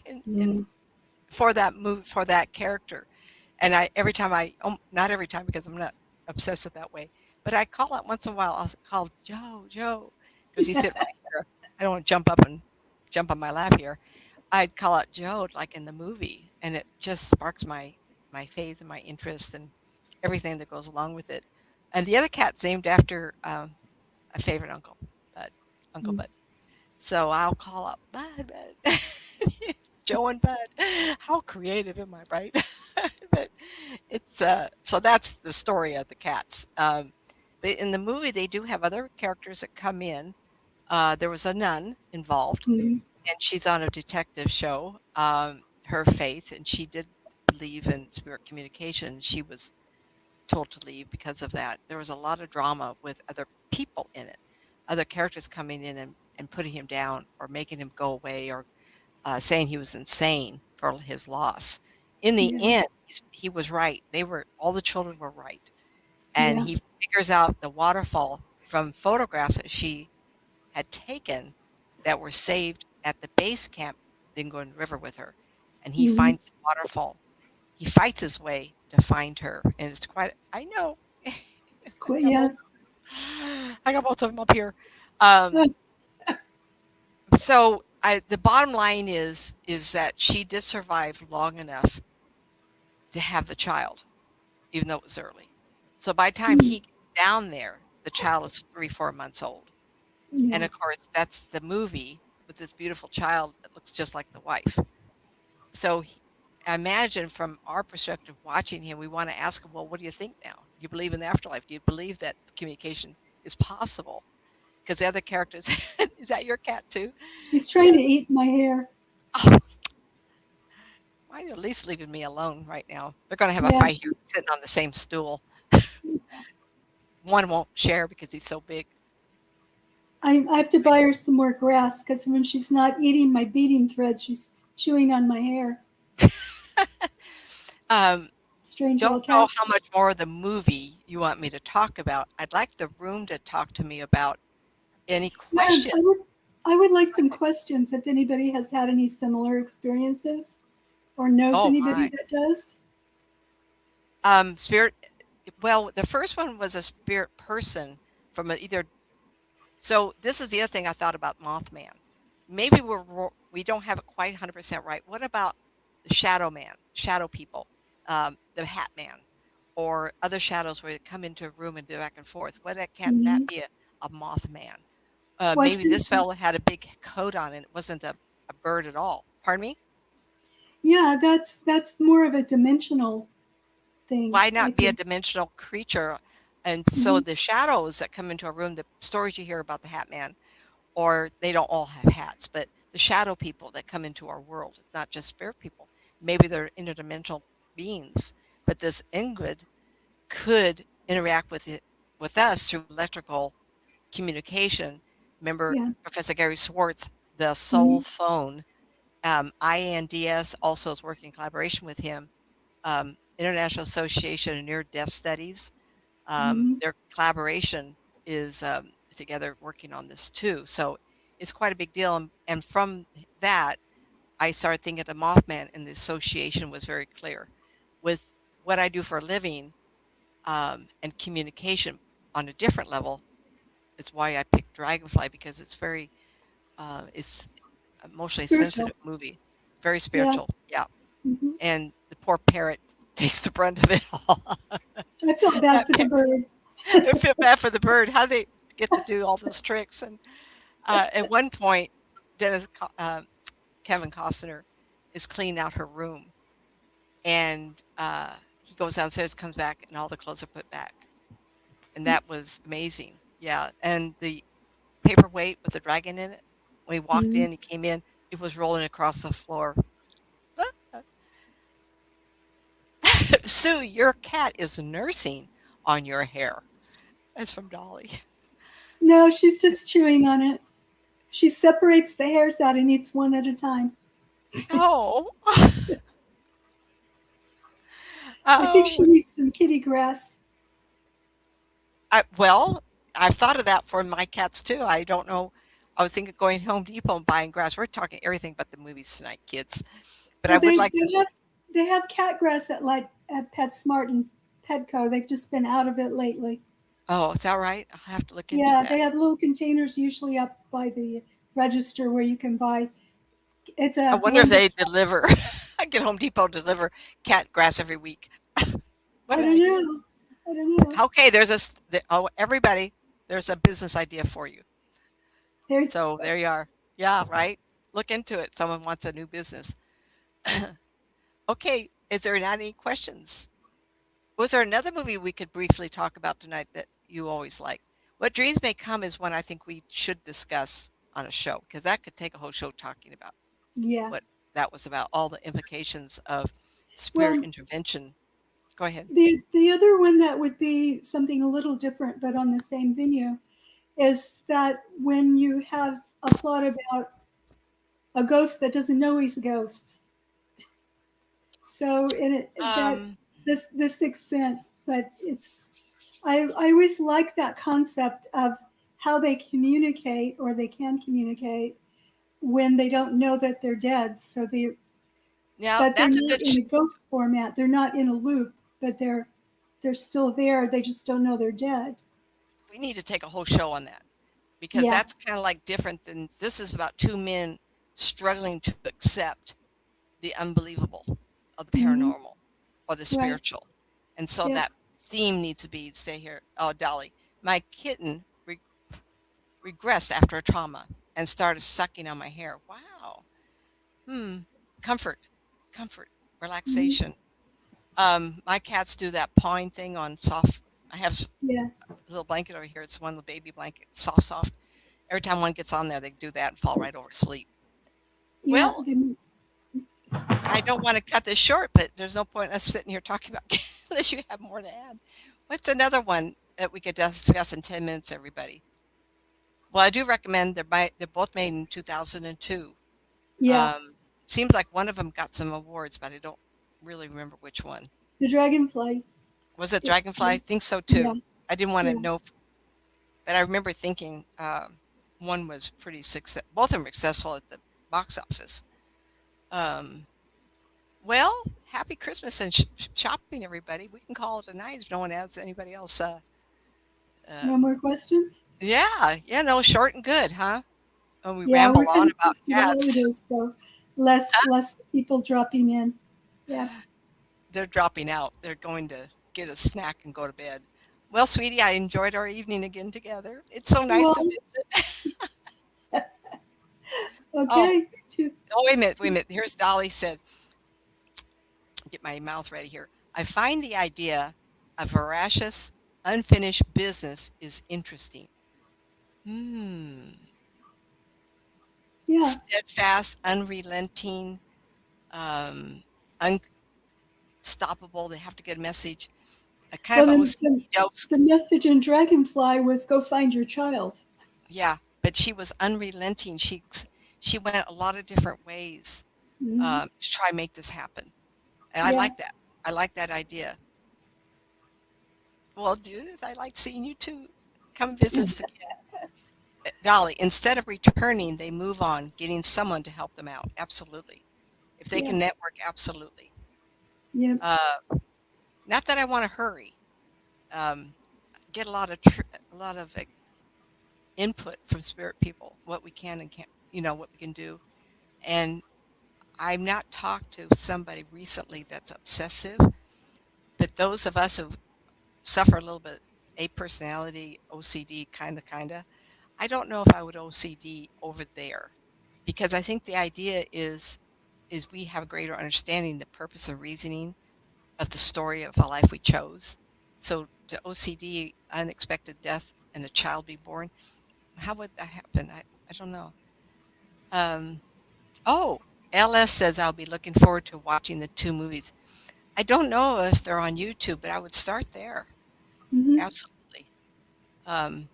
And Mhm. for that move, for that character. And I every time not every time because I'm not obsessive that way, but I call it once in a while. I'll call Joe, Joe, because he's sitting right here. I don't want to jump up and jump on my lap here. I'd call out Joe like in the movie, and it just sparks my faith and my interest and everything that goes along with it. And the other cat's named after a favorite uncle, Bud, Uncle Mhm. Bud. So I'll call up Bud. Joe and Bud. How creative am I, right? But it's so that's the story of the cats. But in the movie, they do have other characters that come in. There was a nun involved, Mhm. and she's on a detective show. Her faith, and she did believe in spirit communication. She was told to leave because of that. There was a lot of drama with other people in it, other characters coming in and putting him down or making him go away or saying he was insane for his loss. In the Yeah. end, he was right. All the children were right. And Yeah. he figures out the waterfall from photographs that she had taken that were saved at the base camp, then go in the river with her. And he Mhm. finds the waterfall. He fights his way to find her. And it's quite, I know. It's I quite, got yeah. both. I got both of them up here. Um, so the bottom line is that she did survive long enough to have the child, even though it was early. So by the time Mm. he gets down there, the child is 3, 4 months old. And Yeah. of course, that's the movie with this beautiful child that looks just like the wife. So I imagine from our perspective, watching him, we want to ask him, well, what do you think now? Do you believe in the afterlife? Do you believe that communication is possible? Because the other characters, is that your cat too? He's The trying to eat my hair. oh, why are you at least leaving me alone right now? They're going to have a Yeah. fight here, sitting on the same stool. One won't share because he's so big. I have to buy her some more grass because when she's not eating my beading thread, she's chewing on my hair. um, Strange don't little know cat. how much more of the movie you want me to talk about. I'd like the room to talk to me about any Yeah, question. I would like some questions if anybody has had any similar experiences or knows Oh anybody my. that does. Spirit. Well, the first one was a spirit person from either. So this is the other thing I thought about Mothman. Maybe we don't have it quite 100% right. What about the Shadow Man, Shadow people, the Hat Man? or other shadows where they come into a room and do back and forth. What can't that Hmm. be a Mothman? Well, I Maybe think, this fella had a big coat on and it wasn't a bird at all. Pardon me? yeah, that's more of a dimensional thing, Why I not be a think. dimensional creature? And so Hmm. the shadows that come into a room, the stories you hear about the Hat Man, or they don't all have hats, but the shadow people that come into our world, it's not just spirit people. Maybe they're interdimensional beings, but this Ingrid could interact with us through electrical communication. Remember Yeah. Professor Gary Swartz, the soul Hmm. phone. IANDS also is working in collaboration with him. International Association of Near Death Studies. Hmm. Their collaboration is together working on this too. So it's quite a big deal. And from that, I started thinking of the Mothman, and the association was very clear with what I do for a living, and communication on a different level. It's why I picked Dragonfly, because it's emotionally Spiritual. sensitive movie, very Yeah. spiritual. Yeah, Hmm. and the poor parrot takes the brunt of it all. I felt bad That for the bird. I feel bad for the bird. How they get to do all those tricks? And at one point, Dennis Kevin Costner is cleaning out her room, and he goes downstairs, comes back, and all the clothes are put back, and that was amazing. Yeah, and the paperweight with the dragon in it. When he walked Hmm. in, he came in, it was rolling across the floor. Sue, your cat is nursing on your hair. That's from Dolly. No, she's just chewing on it. She separates the hairs out and eats one at a time. Oh, I think she oh. needs some kitty grass. Well, I've thought of that for my cats too. I don't know. I was thinking going Home Depot and buying grass. We're talking everything but the movies tonight, kids. But I Well, would they like to. they have they have cat grass at like at PetSmart and Petco. They've just been out of it lately. Oh, is that right? I'll have to look into Yeah, that. they have little containers usually up by the register where you can buy. It's I a wonder if blended. they deliver. I get Home Depot to deliver cat grass every week. What I an don't idea. know. I don't know. Okay, oh, everybody, there's a business idea for you. There's So there you are. Yeah, right. Look into it. Someone wants a new business. Okay, is there not any questions? Was there another movie we could briefly talk about tonight that you always liked? What Dreams May Come is one I think we should discuss on a show, because that could take a whole show talking about yeah. what that was about, all the implications of spirit Well, intervention. Go ahead. the other one that would be something a little different, but on the same venue, is that when you have a plot about a ghost that doesn't know he's a ghost. So in it that Um, the sixth sense, but it's I always like that concept of how they communicate or they can communicate when they don't know that they're dead. So they now but they're that's a not good. in a ghost format. They're not in a loop, but they're still there. They just don't know they're dead. We need to take a whole show on that, because Yeah. that's kind of like different than this is about two men struggling to accept the unbelievable of the Hmm. paranormal or the Right. spiritual. And so Yep. that theme needs to be stay here. Oh, Dolly, my kitten regressed after a trauma and started sucking on my hair. Wow. Hmm. Comfort, comfort, Hmm. relaxation. My cats do that pawing thing on soft. I have Yeah. a little blanket over here. It's one little baby blanket, soft, soft. Every time one gets on there, they do that and fall right over asleep. Yeah. Well, I don't want to cut this short, but there's no point in us sitting here talking about unless you have more to add. What's another one that we could discuss in 10 minutes, everybody? Well, I do recommend they're both made in 2002. Yeah. Um, seems like one of them got some awards, but I don't really remember which one. The dragonfly. Was it Yeah. Dragonfly? I think so Yeah. too. I didn't want to Yeah. know, but I remember thinking one was pretty success. Both of them were successful at the box office. Um, Well, happy Christmas and shopping, everybody. We can call it a night if no one has anybody else. No Um, more questions? yeah, no, short and good, huh? And we Yeah, we're ramble on getting about close to the cats. holidays, so less people dropping in. Yeah. They're dropping out. They're going to get a snack and go to bed. Well, sweetie, I enjoyed our evening again together. It's so nice to Well, visit. Oh, okay. oh, wait a minute, wait a minute. Here's Dolly said, get my mouth ready here. I find the idea of voracious, unfinished business is interesting. Hmm. Yeah. Steadfast, unrelenting, um, unstoppable. They have to get a message. A kind Well, of then OCD dose. the message in Dragonfly was go find your child. Yeah, but she was unrelenting. She went a lot of different ways Hmm. to try and make this happen, and I Yeah. like that. I like that idea. Well, Judith, I like seeing you too. Come visit us again. Dolly, instead of returning, they move on, getting someone to help them out. Absolutely. If they Yeah. can network, absolutely. Yep. Uh, not that I want to hurry. Um, get a lot of input from spirit people, what we can and can't, what we can do. And I've not talked to somebody recently that's obsessive, but those of us who suffer a little bit a personality, OCD, kind of. I don't know if I would OCD over there because I think the idea is we have a greater understanding the purpose and reasoning of the story of a life we chose. So the OCD, unexpected death and a child be born, how would that happen? I don't know. Um, oh, LS says I'll be looking forward to watching the two movies. I don't know if they're on YouTube, but I would start there. Hmm. Absolutely. Um,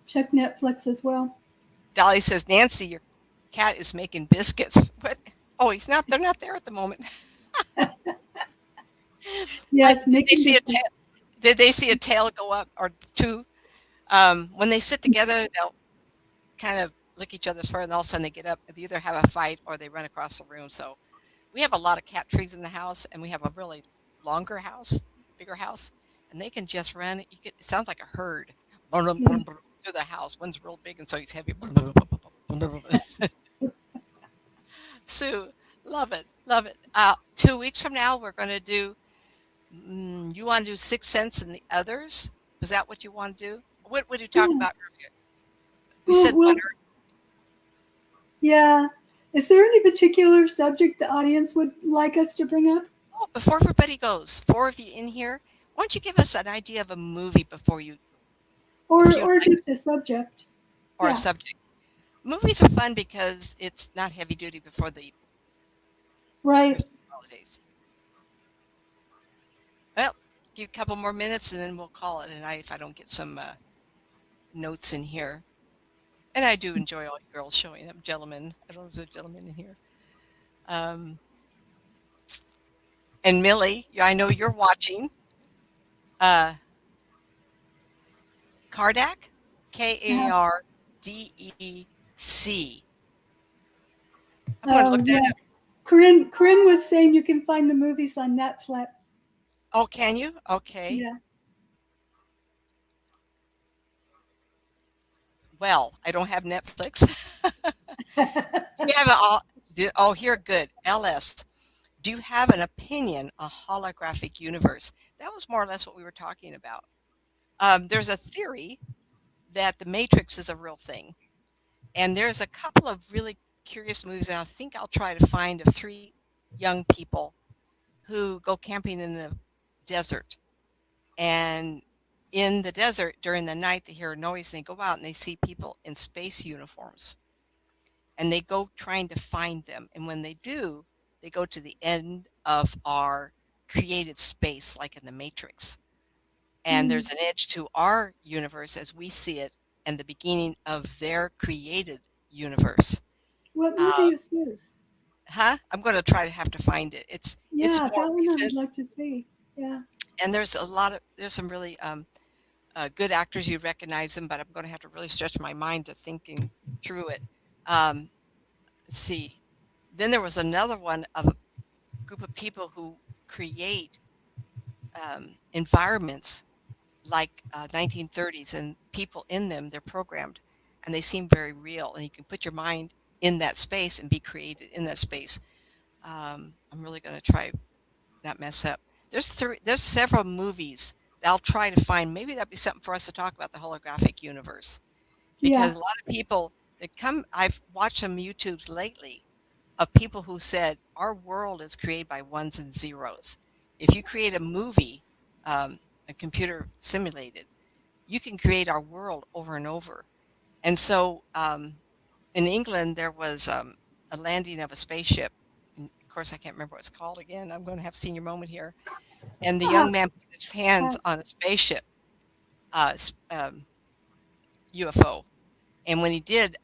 Check Netflix as well. Dolly says, Nancy, your cat is making biscuits. What? Oh, he's not. They're not there at the moment. Yes, Did they making see a business. tail? Did they see a tail go up or two? When they sit together, they'll kind of lick each other's fur, and all of a sudden they get up. They either have a fight or they run across the room. So we have a lot of cat trees in the house, and we have a really longer house, bigger house, and they can just run. It sounds like a herd Yeah. through the house. One's real big, and so he's heavy. Sue, love it, love it. 2 weeks from now, we're going to do. You want to do Six Sense and the others? Was that what you want to do? What would you talk Yeah. about earlier? We Well, said one. well, yeah. Is there any particular subject the audience would like us to bring up? Oh, before everybody goes, four of you in here, why don't you give us an idea of a movie before you, a few Or just nights a subject? or a Yeah. subject? Movies are fun because it's not heavy duty before the Right. Christmas holidays. Well, give a couple more minutes and then we'll call it a night if I don't get some notes in here. And I do enjoy all you girls showing up, gentlemen. I don't know if there's a gentleman in here. Um, and Millie, yeah, I know you're watching. Uh, Kardec, Yeah. Kardec. I'm going to look that Yeah. up. Corinne was saying you can find the movies on Netflix. Oh, can you? Okay. Yeah. Well, I don't have Netflix. Do you have a, oh, here, good. LS. Do you have an opinion on holographic universe? That was more or less what we were talking about. There's a theory that the Matrix is a real thing. And there's a couple of really curious movies, and I think I'll try to find of three young people who go camping in the desert. And in the desert during the night, they hear a noise and they go out and they see people in space uniforms. And they go trying to find them. And when they do, they go to the end of our created space, like in the Matrix. And Hmm. there's an edge to our universe as we see it and the beginning of their created universe. What Uh, movie is this? I'm going to try to have to find it. It's Yeah, more that one I would recent, like to see. Yeah. and there's some really good actors. You recognize them, but I'm going to have to really stretch my mind to thinking through it. Um, let's see. Then there was another one of a group of people who create environments like 1930s, and people in them, they're programmed, and they seem very real. And you can put your mind in that space and be created in that space. I'm really going to try that mess up. there's several movies that I'll try to find. Maybe that'd be something for us to talk about, the holographic universe, because Yeah. a lot of people that come, I've watched some YouTubes lately of people who said our world is created by ones and zeros. If you create a movie, a computer simulated, you can create our world over and over. And so in England, there was a landing of a spaceship. And of course, I can't remember what it's called again. I'm going to have a senior moment here. And the Ah, young man put his hands ah, on a spaceship UFO. And when he did,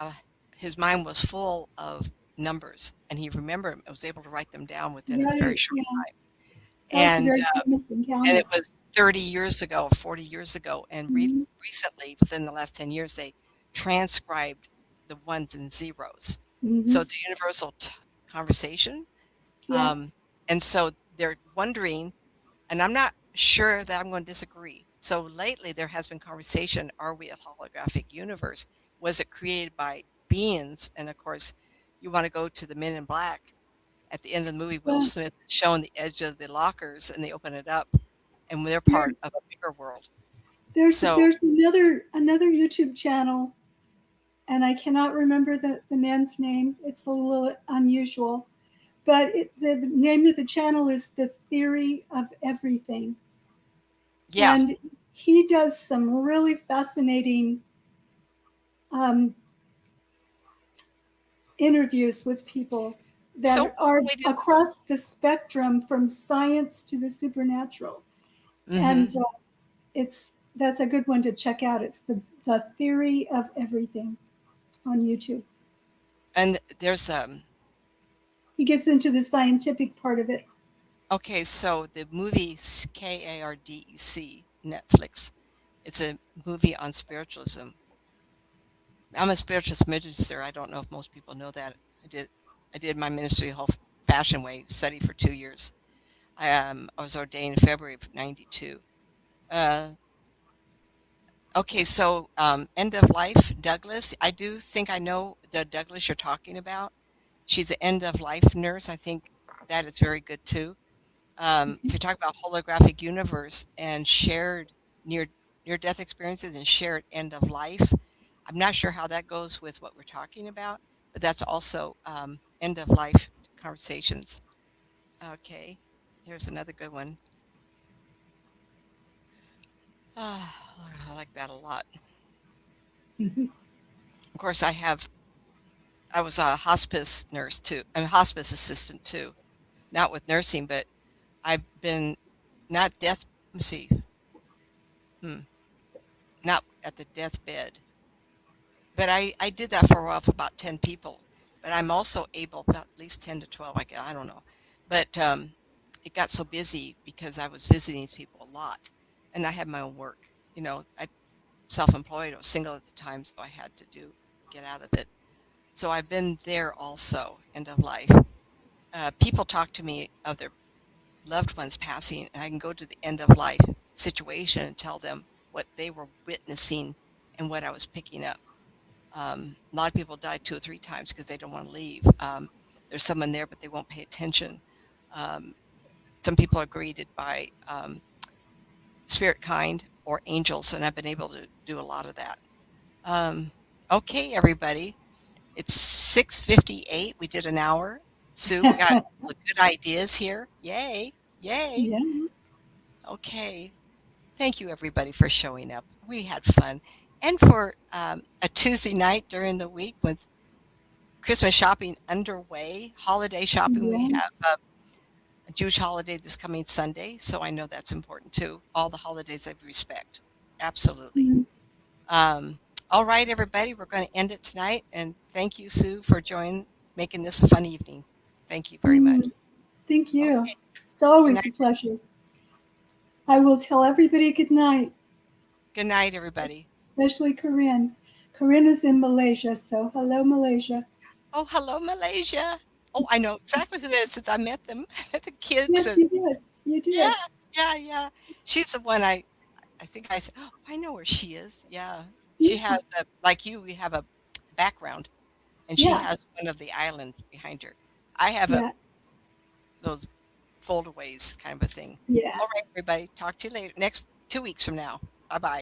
his mind was full of numbers, and he remembered, was able to write them down within a very right. short Yeah. time. That was a And very famous and encounter. it was 30 years ago, 40 years ago, and Hmm. recently, within the last 10 years, they transcribed the ones and zeros. So Hmm. it's a universal conversation. Yeah. Um, and so they're wondering, and I'm not sure that I'm going to disagree. So lately, there has been conversation: are we a holographic universe? Was it created by beings? And of course, you want to go to the Men in Black at the end of the movie. Will Yeah. Smith is showing the edge of the lockers, and they open it up, and they're There, part of a bigger world. So, there's another YouTube channel, and I cannot remember the man's name. It's a little unusual, but the name of the channel is The Theory of Everything, yeah. and he does some really fascinating um, interviews with people So, that are wait. across the spectrum from science to the supernatural, Mm-hmm. and it's that's a good one to check out. It's the Theory of Everything on YouTube. And there's He gets into the scientific part of it. okay. So the movie KARDEC Netflix. It's a movie on spiritualism. I'm a spiritualist minister. I don't know if most people know that. I did I did my ministry the whole fashion way, studied for 2 years. I was ordained in February of '92. Uh, okay, so end of life, Douglas. I do think I know the Douglas you're talking about. She's an end of life nurse. I think that is very good too. If you're talking about holographic universe and shared near near death experiences and shared end of life, I'm not sure how that goes with what we're talking about, but that's also end of life conversations. Okay, here's another good one. I like that a lot. Mhm. Of course, I was a hospice nurse too. I'm a hospice assistant too, not with nursing, but I've been not death. Let me see, hmm, not at the deathbed, but I did that for a while for about 10 people. But I'm also able about at least 10 to 12. I don't know, but it got so busy because I was visiting these people a lot, and I had my own work. I self-employed. I was single at the time, so I had to get out of it. So I've been there also, end of life. People talk to me of their loved ones passing, and I can go to the end of life situation and tell them what they were witnessing and what I was picking up. A lot of people die 2 or 3 times because they don't want to leave. There's someone there, but they won't pay attention. Um, some people are greeted by spirit kind or angels, and I've been able to do a lot of that. Um, okay, everybody, it's 6:58. We did an hour. Sue, we got good ideas here. Yay! Yay! Yeah. Okay. Thank you, everybody, for showing up. We had fun. And for a Tuesday night during the week with Christmas shopping underway, holiday shopping, we Yeah. have a Jewish holiday this coming Sunday. So I know that's important too. All the holidays I respect. Absolutely. Mm, Um, all right, everybody, we're going to end it tonight. And thank you, Sue, for making this a fun evening. Thank you very much. mm. Thank you. Okay. It's Good always a night. pleasure. I will tell everybody good night, Good night, everybody. especially Corinne. Corinne is in Malaysia, so hello, Malaysia. Oh, hello, Malaysia. Oh, I know exactly who that is since I met them. The kids. Yes, And you did. You yeah, did. yeah, yeah. She's the one I think I said, oh, I know where she is. Yeah. She Yeah. has like you, we have a background, and she Yeah. has one of the islands behind her. I have Yeah. those foldaways kind of a thing. Yeah. All right, everybody. Talk to you later. Next 2 weeks from now. Bye bye.